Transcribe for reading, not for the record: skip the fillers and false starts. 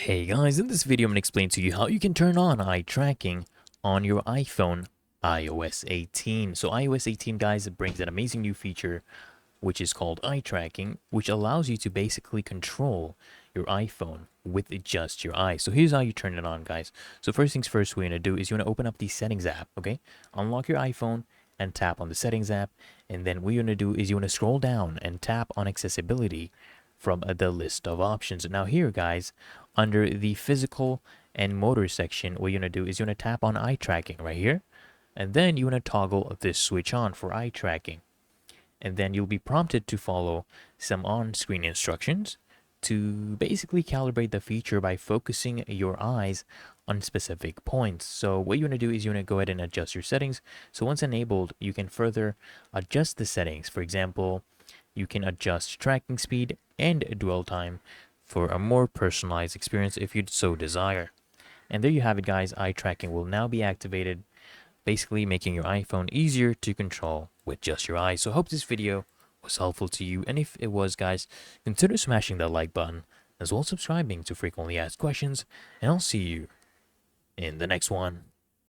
Hey guys, in this video I'm going to explain to you how you can turn on eye tracking on your iPhone iOS 18. So iOS 18 guys, it brings an amazing new feature which is called eye tracking, which allows you to basically control your iPhone with just your eyes. So here's how you turn it on guys. So first things first, what you're going to do is you want to open up the settings app, okay? Unlock your iPhone and tap on the settings app, and then what you're going to do is you want to scroll down and tap on accessibility from the list of options. Now here guys, under the physical and motor section, what you're going to do is you're going to tap on eye tracking right here, and then you want to toggle this switch on for eye tracking, and then you'll be prompted to follow some on-screen instructions to basically calibrate the feature by focusing your eyes on specific points. So what you want to do is you want to go ahead and adjust your settings. So once enabled, you can further adjust the settings. For example, you can adjust tracking speed and dwell time for a more personalized experience if you'd so desire. And there you have it guys, eye tracking will now be activated, basically making your iPhone easier to control with just your eyes. So I hope this video was helpful to you, and if it was guys, consider smashing that like button as well as subscribing to frequently asked questions, and I'll see you in the next one.